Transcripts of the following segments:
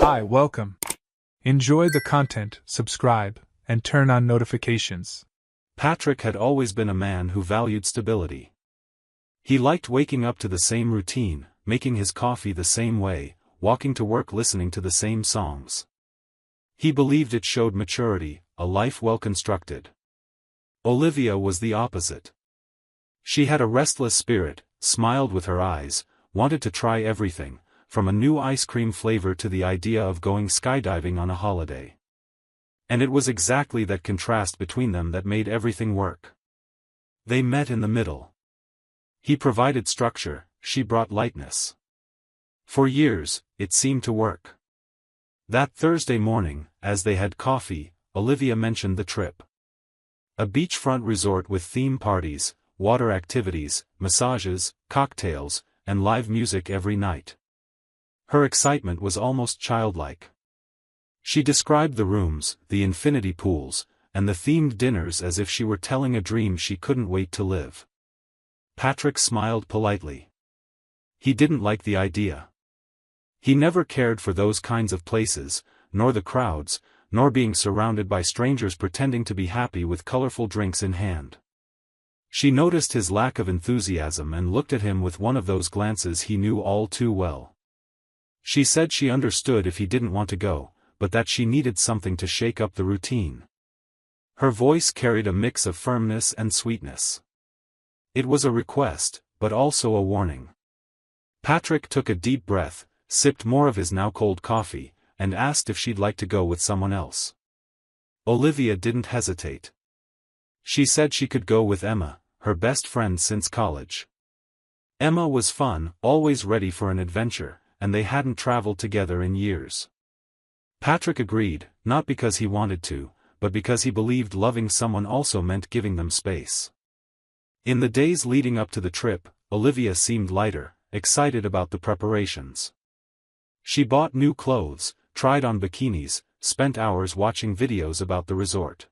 Hi, welcome. Enjoy the content, subscribe, and turn on notifications. Patrick had always been a man who valued stability. He liked waking up to the same routine, making his coffee the same way, walking to work listening to the same songs. He believed it showed maturity, a life well constructed. Olivia was the opposite. She had a restless spirit, smiled with her eyes, wanted to try everything, from a new ice cream flavor to the idea of going skydiving on a holiday. And it was exactly that contrast between them that made everything work. They met in the middle. He provided structure, she brought lightness. For years, it seemed to work. That Thursday morning, as they had coffee, Olivia mentioned the trip. A beachfront resort with theme parties, water activities, massages, cocktails, and live music every night. Her excitement was almost childlike. She described the rooms, the infinity pools, and the themed dinners as if she were telling a dream she couldn't wait to live. Patrick smiled politely. He didn't like the idea. He never cared for those kinds of places, nor the crowds, nor being surrounded by strangers pretending to be happy with colorful drinks in hand. She noticed his lack of enthusiasm and looked at him with one of those glances he knew all too well. She said she understood if he didn't want to go, but that she needed something to shake up the routine. Her voice carried a mix of firmness and sweetness. It was a request, but also a warning. Patrick took a deep breath, sipped more of his now cold coffee, and asked if she'd like to go with someone else. Olivia didn't hesitate. She said she could go with Emma, her best friend since college. Emma was fun, always ready for an adventure, and they hadn't traveled together in years. Patrick agreed, not because he wanted to, but because he believed loving someone also meant giving them space. In the days leading up to the trip, Olivia seemed lighter, excited about the preparations. She bought new clothes, tried on bikinis, spent hours watching videos about the resort.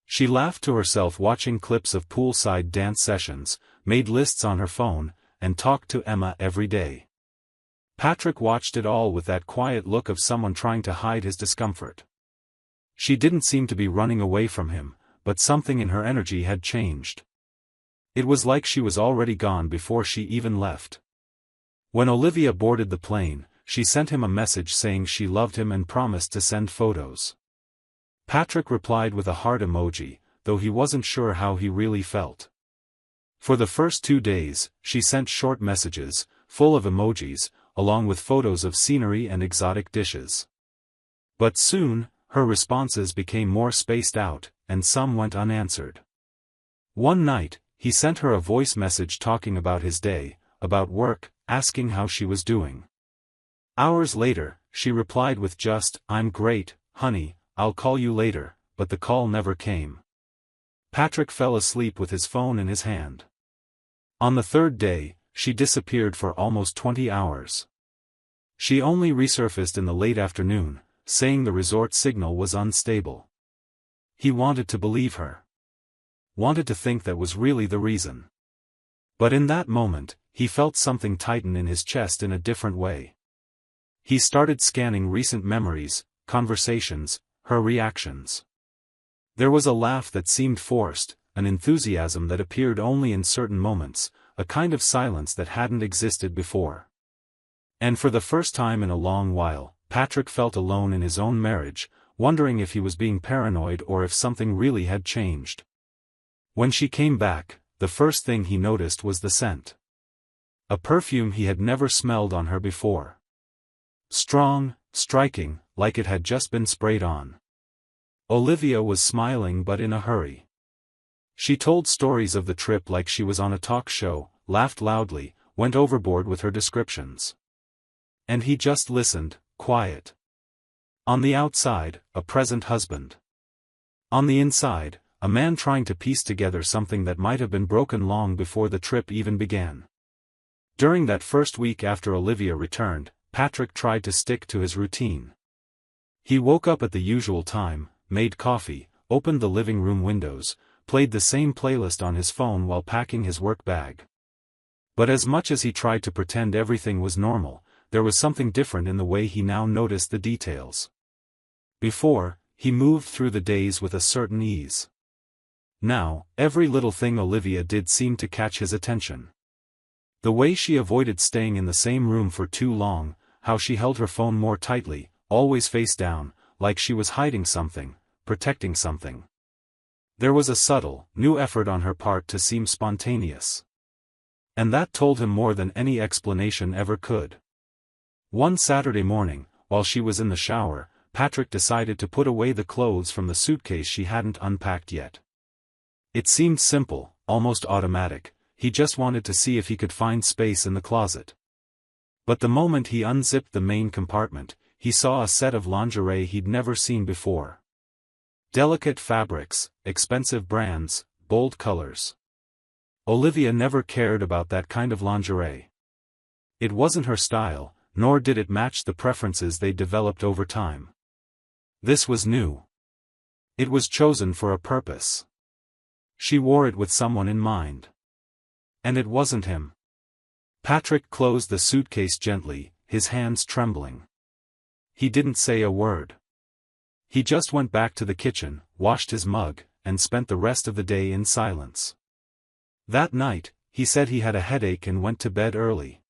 She laughed to herself watching clips of poolside dance sessions, made lists on her phone, and talked to Emma every day. Patrick watched it all with that quiet look of someone trying to hide his discomfort. She didn't seem to be running away from him, but something in her energy had changed. It was like she was already gone before she even left. When Olivia boarded the plane, she sent him a message saying she loved him and promised to send photos. Patrick replied with a heart emoji, though he wasn't sure how he really felt. For the first 2 days, she sent short messages, full of emojis, along with photos of scenery and exotic dishes. But soon, her responses became more spaced out, and some went unanswered. One night, he sent her a voice message talking about his day, about work, asking how she was doing. Hours later, she replied with just, "I'm great, honey, I'll call you later," but the call never came. Patrick fell asleep with his phone in his hand. On the third day, she disappeared for almost 20 hours. She only resurfaced in the late afternoon, saying the resort signal was unstable. He wanted to believe her. Wanted to think that was really the reason. But in that moment, he felt something tighten in his chest in a different way. He started scanning recent memories, conversations, her reactions. There was a laugh that seemed forced, an enthusiasm that appeared only in certain moments, a kind of silence that hadn't existed before. And for the first time in a long while, Patrick felt alone in his own marriage, wondering if he was being paranoid or if something really had changed. When she came back, the first thing he noticed was the scent. A perfume he had never smelled on her before. Strong, striking, like it had just been sprayed on. Olivia was smiling but in a hurry. She told stories of the trip like she was on a talk show, laughed loudly, went overboard with her descriptions. And he just listened, quiet. On the outside, a present husband. On the inside, a man trying to piece together something that might have been broken long before the trip even began. During that first week after Olivia returned, Patrick tried to stick to his routine. He woke up at the usual time, made coffee, opened the living room windows, played the same playlist on his phone while packing his work bag. But as much as he tried to pretend everything was normal, there was something different in the way he now noticed the details. Before, he moved through the days with a certain ease. Now, every little thing Olivia did seemed to catch his attention. The way she avoided staying in the same room for too long, how she held her phone more tightly, always face down, like she was hiding something, protecting something. There was a subtle, new effort on her part to seem spontaneous. And that told him more than any explanation ever could. One Saturday morning, while she was in the shower, Patrick decided to put away the clothes from the suitcase she hadn't unpacked yet. It seemed simple, almost automatic, he just wanted to see if he could find space in the closet. But the moment he unzipped the main compartment, he saw a set of lingerie he'd never seen before. Delicate fabrics, expensive brands, bold colors. Olivia never cared about that kind of lingerie. It wasn't her style, nor did it match the preferences they developed over time. This was new. It was chosen for a purpose. She wore it with someone in mind. And it wasn't him. Patrick closed the suitcase gently, his hands trembling. He didn't say a word. He just went back to the kitchen, washed his mug, and spent the rest of the day in silence. That night, he said he had a headache and went to bed early.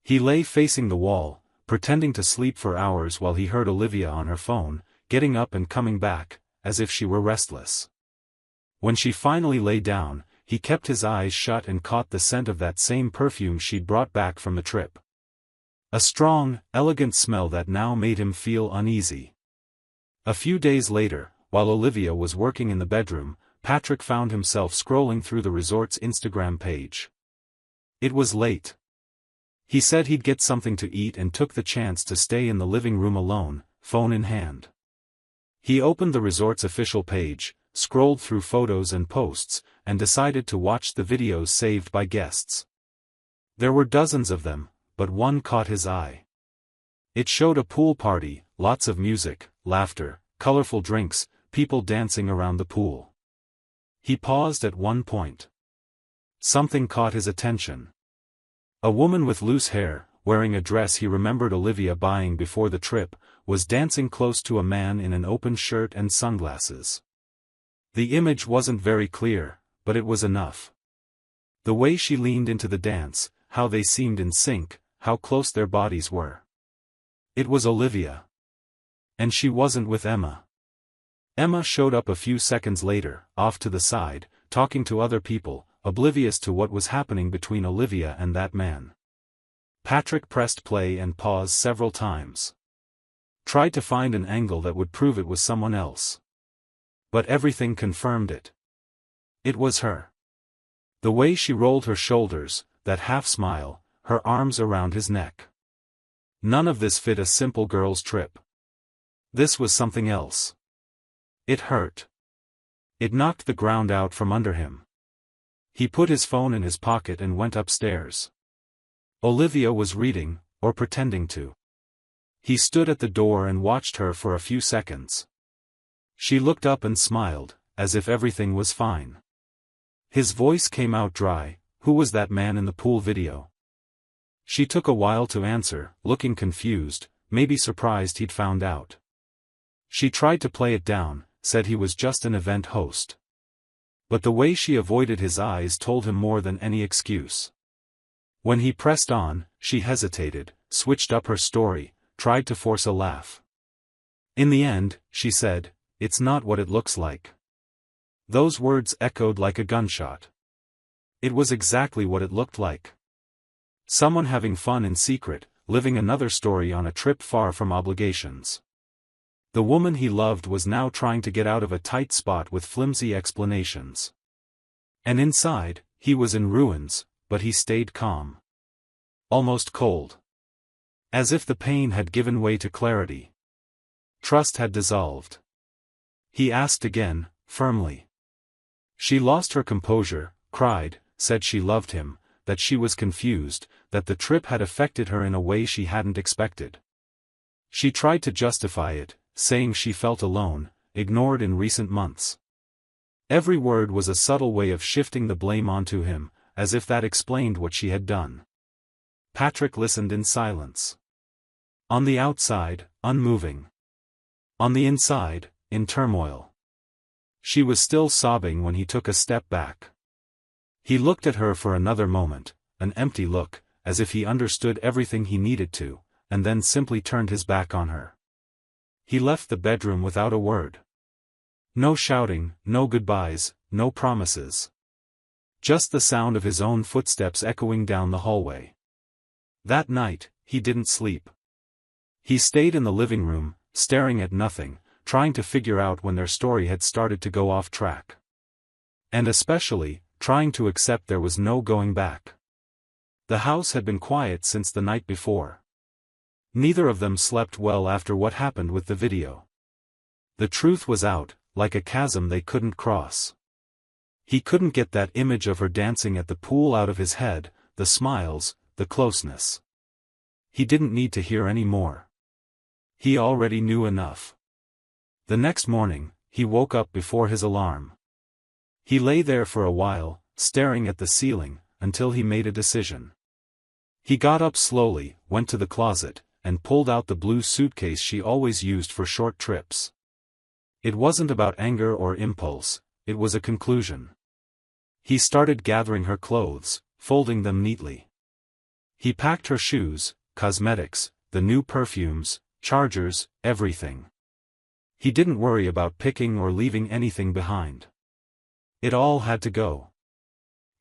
He lay facing the wall, pretending to sleep for hours while he heard Olivia on her phone, getting up and coming back, as if she were restless. When she finally lay down, he kept his eyes shut and caught the scent of that same perfume she'd brought back from the trip. A strong, elegant smell that now made him feel uneasy. A few days later, while Olivia was working in the bedroom, Patrick found himself scrolling through the resort's Instagram page. It was late. He said he'd get something to eat and took the chance to stay in the living room alone, phone in hand. He opened the resort's official page, scrolled through photos and posts, and decided to watch the videos saved by guests. There were dozens of them, but one caught his eye. It showed a pool party, lots of music, laughter, colorful drinks, people dancing around the pool. He paused at one point. Something caught his attention. A woman with loose hair, wearing a dress he remembered Olivia buying before the trip, was dancing close to a man in an open shirt and sunglasses. The image wasn't very clear, but it was enough. The way she leaned into the dance, how they seemed in sync, how close their bodies were. It was Olivia. And she wasn't with Emma. Emma showed up a few seconds later, off to the side, talking to other people, oblivious to what was happening between Olivia and that man. Patrick pressed play and paused several times. Tried to find an angle that would prove it was someone else. But everything confirmed it. It was her. The way she rolled her shoulders, that half smile, her arms around his neck. None of this fit a simple girl's trip. This was something else. It hurt. It knocked the ground out from under him. He put his phone in his pocket and went upstairs. Olivia was reading, or pretending to. He stood at the door and watched her for a few seconds. She looked up and smiled, as if everything was fine. His voice came out dry. Who was that man in the pool video? She took a while to answer, looking confused, maybe surprised he'd found out. She tried to play it down, said he was just an event host. But the way she avoided his eyes told him more than any excuse. When he pressed on, she hesitated, switched up her story, tried to force a laugh. In the end, she said, "It's not what it looks like." Those words echoed like a gunshot. It was exactly what it looked like. Someone having fun in secret, living another story on a trip far from obligations. The woman he loved was now trying to get out of a tight spot with flimsy explanations. And inside, he was in ruins, but he stayed calm. Almost cold. As if the pain had given way to clarity. Trust had dissolved. He asked again, firmly. She lost her composure, cried, said she loved him, that she was confused, that the trip had affected her in a way she hadn't expected. She tried to justify it, saying she felt alone, ignored in recent months. Every word was a subtle way of shifting the blame onto him, as if that explained what she had done. Patrick listened in silence. On the outside, unmoving. On the inside, in turmoil. She was still sobbing when he took a step back. He looked at her for another moment, an empty look, as if he understood everything he needed to, and then simply turned his back on her. He left the bedroom without a word. No shouting, no goodbyes, no promises. Just the sound of his own footsteps echoing down the hallway. That night, he didn't sleep. He stayed in the living room, staring at nothing, trying to figure out when their story had started to go off track. And especially, trying to accept there was no going back. The house had been quiet since the night before. Neither of them slept well after what happened with the video. The truth was out, like a chasm they couldn't cross. He couldn't get that image of her dancing at the pool out of his head, the smiles, the closeness. He didn't need to hear any more. He already knew enough. The next morning, he woke up before his alarm. He lay there for a while, staring at the ceiling, until he made a decision. He got up slowly, went to the closet, and pulled out the blue suitcase she always used for short trips. It wasn't about anger or impulse, it was a conclusion. He started gathering her clothes, folding them neatly. He packed her shoes, cosmetics, the new perfumes, chargers, everything. He didn't worry about picking or leaving anything behind. It all had to go.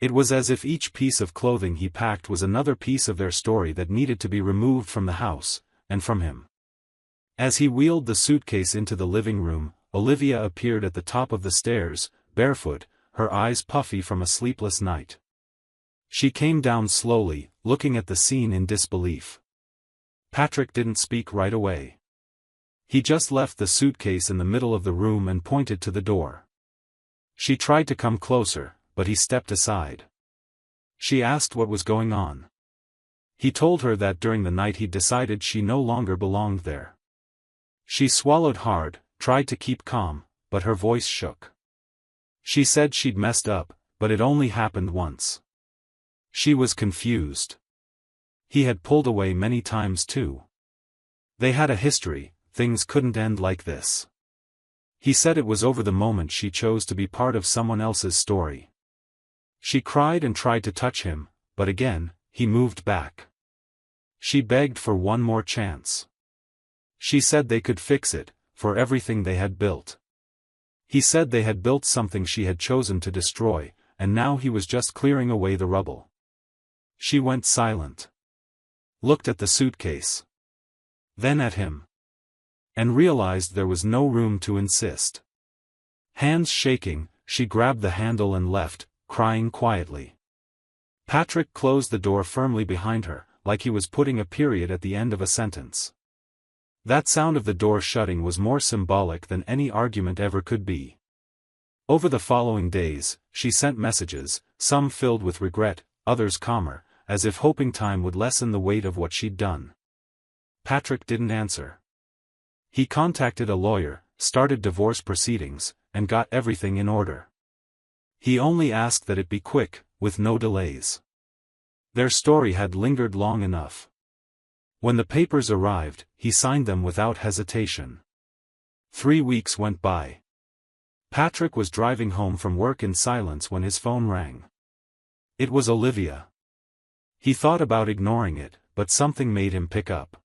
It was as if each piece of clothing he packed was another piece of their story that needed to be removed from the house, and from him. As he wheeled the suitcase into the living room, Olivia appeared at the top of the stairs, barefoot, her eyes puffy from a sleepless night. She came down slowly, looking at the scene in disbelief. Patrick didn't speak right away. He just left the suitcase in the middle of the room and pointed to the door. She tried to come closer, but he stepped aside. She asked what was going on. He told her that during the night he'd decided she no longer belonged there. She swallowed hard, tried to keep calm, but her voice shook. She said she'd messed up, but it only happened once. She was confused. He had pulled away many times too. They had a history, things couldn't end like this. He said it was over the moment she chose to be part of someone else's story. She cried and tried to touch him, but again, he moved back. She begged for one more chance. She said they could fix it, for everything they had built. He said they had built something she had chosen to destroy, and now he was just clearing away the rubble. She went silent. Looked at the suitcase. Then at him. And realized there was no room to insist. Hands shaking, she grabbed the handle and left, crying quietly. Patrick closed the door firmly behind her, like he was putting a period at the end of a sentence. That sound of the door shutting was more symbolic than any argument ever could be. Over the following days, she sent messages, some filled with regret, others calmer, as if hoping time would lessen the weight of what she'd done. Patrick didn't answer. He contacted a lawyer, started divorce proceedings, and got everything in order. He only asked that it be quick, with no delays. Their story had lingered long enough. When the papers arrived, he signed them without hesitation. 3 weeks went by. Patrick was driving home from work in silence when his phone rang. It was Olivia. He thought about ignoring it, but something made him pick up.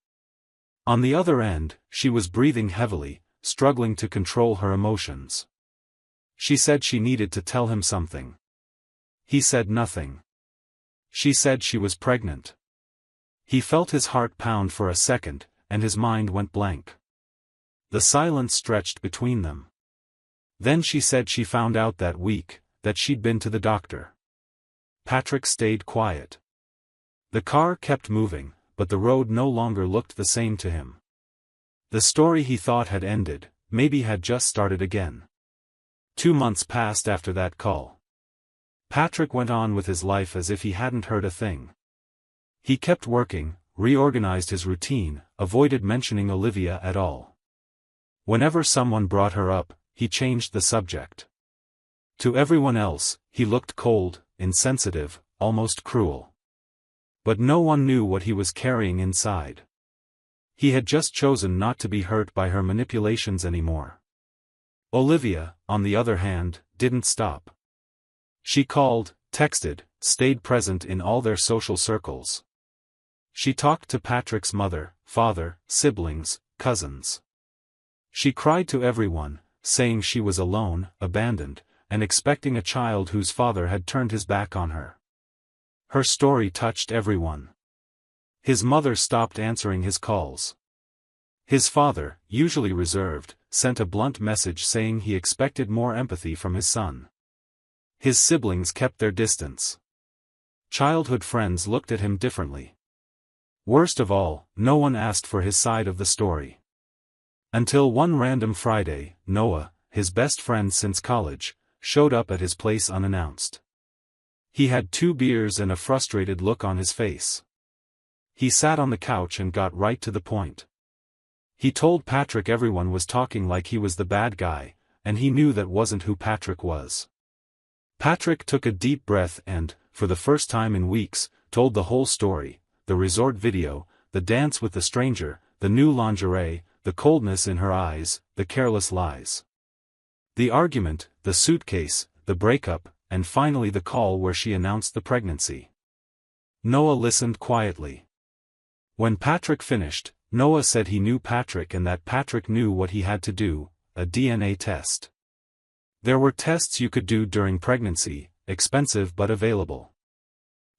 On the other end, she was breathing heavily, struggling to control her emotions. She said she needed to tell him something. He said nothing. She said she was pregnant. He felt his heart pound for a second, and his mind went blank. The silence stretched between them. Then she said she found out that week, that she'd been to the doctor. Patrick stayed quiet. The car kept moving, but the road no longer looked the same to him. The story he thought had ended, maybe had just started again. 2 months passed after that call. Patrick went on with his life as if he hadn't heard a thing. He kept working, reorganized his routine, avoided mentioning Olivia at all. Whenever someone brought her up, he changed the subject. To everyone else, he looked cold, insensitive, almost cruel. But no one knew what he was carrying inside. He had just chosen not to be hurt by her manipulations anymore. Olivia, on the other hand, didn't stop. She called, texted, stayed present in all their social circles. She talked to Patrick's mother, father, siblings, cousins. She cried to everyone, saying she was alone, abandoned, and expecting a child whose father had turned his back on her. Her story touched everyone. His mother stopped answering his calls. His father, usually reserved, sent a blunt message saying he expected more empathy from his son. His siblings kept their distance. Childhood friends looked at him differently. Worst of all, no one asked for his side of the story. Until one random Friday, Noah, his best friend since college, showed up at his place unannounced. He had 2 beers and a frustrated look on his face. He sat on the couch and got right to the point. He told Patrick everyone was talking like he was the bad guy, and he knew that wasn't who Patrick was. Patrick took a deep breath and, for the first time in weeks, told the whole story: the resort video, the dance with the stranger, the new lingerie, the coldness in her eyes, the careless lies. The argument, the suitcase, the breakup, and finally the call where she announced the pregnancy. Noah listened quietly. When Patrick finished, Noah said he knew Patrick and that Patrick knew what he had to do: a DNA test. There were tests you could do during pregnancy, expensive but available.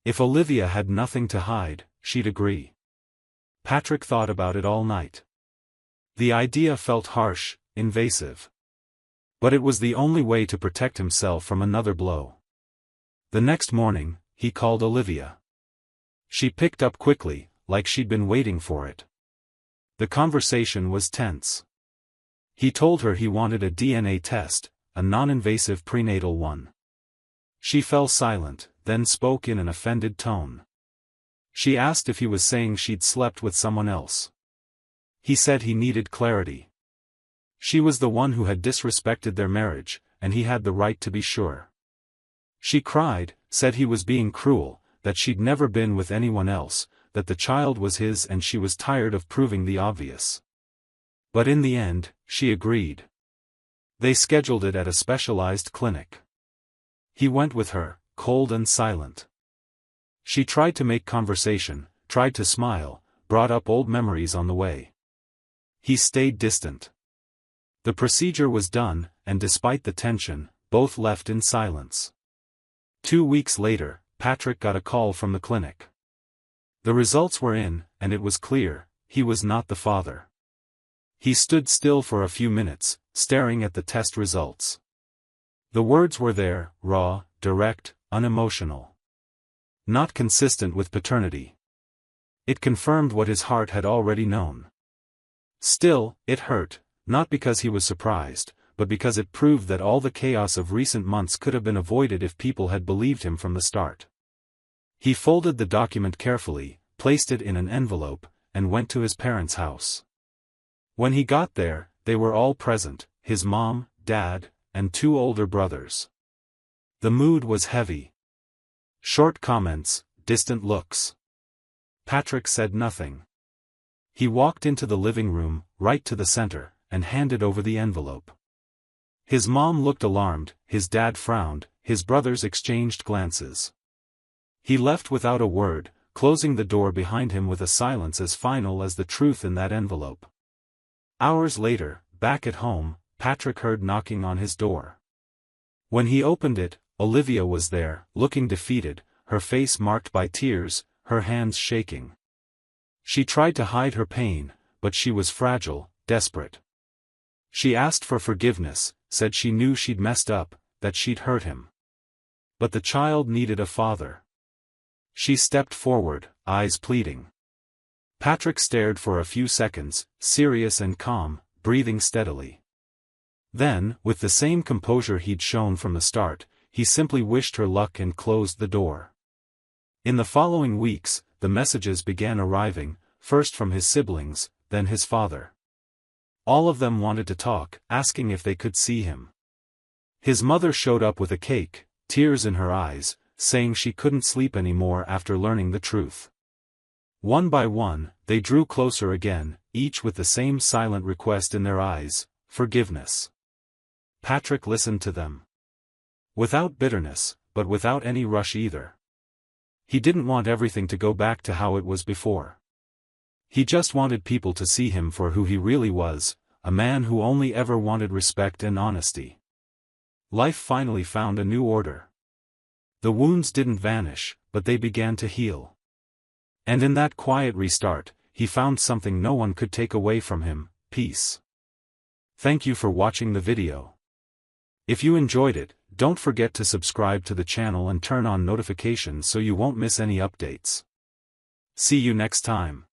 If Olivia had nothing to hide, she'd agree. Patrick thought about it all night. The idea felt harsh, invasive. But it was the only way to protect himself from another blow. The next morning, he called Olivia. She picked up quickly, like she'd been waiting for it. The conversation was tense. He told her he wanted a DNA test, a non-invasive prenatal one. She fell silent, then spoke in an offended tone. She asked if he was saying she'd slept with someone else. He said he needed clarity. She was the one who had disrespected their marriage, and he had the right to be sure. She cried, said he was being cruel, that she'd never been with anyone else, that the child was his and she was tired of proving the obvious. But in the end, she agreed. They scheduled it at a specialized clinic. He went with her, cold and silent. She tried to make conversation, tried to smile, brought up old memories on the way. He stayed distant. The procedure was done, and despite the tension, both left in silence. 2 weeks later, Patrick got a call from the clinic. The results were in, and it was clear, he was not the father. He stood still for a few minutes, staring at the test results. The words were there, raw, direct, unemotional. Not consistent with paternity. It confirmed what his heart had already known. Still, it hurt, not because he was surprised, but because it proved that all the chaos of recent months could have been avoided if people had believed him from the start. He folded the document carefully, placed it in an envelope, and went to his parents' house. When he got there, they were all present, his mom, dad, and 2 older brothers. The mood was heavy. Short comments, distant looks. Patrick said nothing. He walked into the living room, right to the center, and handed over the envelope. His mom looked alarmed, his dad frowned, his brothers exchanged glances. He left without a word, closing the door behind him with a silence as final as the truth in that envelope. Hours later, back at home, Patrick heard knocking on his door. When he opened it, Olivia was there, looking defeated, her face marked by tears, her hands shaking. She tried to hide her pain, but she was fragile, desperate. She asked for forgiveness, said she knew she'd messed up, that she'd hurt him. But the child needed a father. She stepped forward, eyes pleading. Patrick stared for a few seconds, serious and calm, breathing steadily. Then, with the same composure he'd shown from the start, he simply wished her luck and closed the door. In the following weeks, the messages began arriving, first from his siblings, then his father. All of them wanted to talk, asking if they could see him. His mother showed up with a cake, tears in her eyes, saying she couldn't sleep anymore after learning the truth. One by one, they drew closer again, each with the same silent request in their eyes, forgiveness. Patrick listened to them. Without bitterness, but without any rush either. He didn't want everything to go back to how it was before. He just wanted people to see him for who he really was, a man who only ever wanted respect and honesty. Life finally found a new order. The wounds didn't vanish, but they began to heal. And in that quiet restart, he found something no one could take away from him: peace. Thank you for watching the video. If you enjoyed it, don't forget to subscribe to the channel and turn on notifications so you won't miss any updates. See you next time.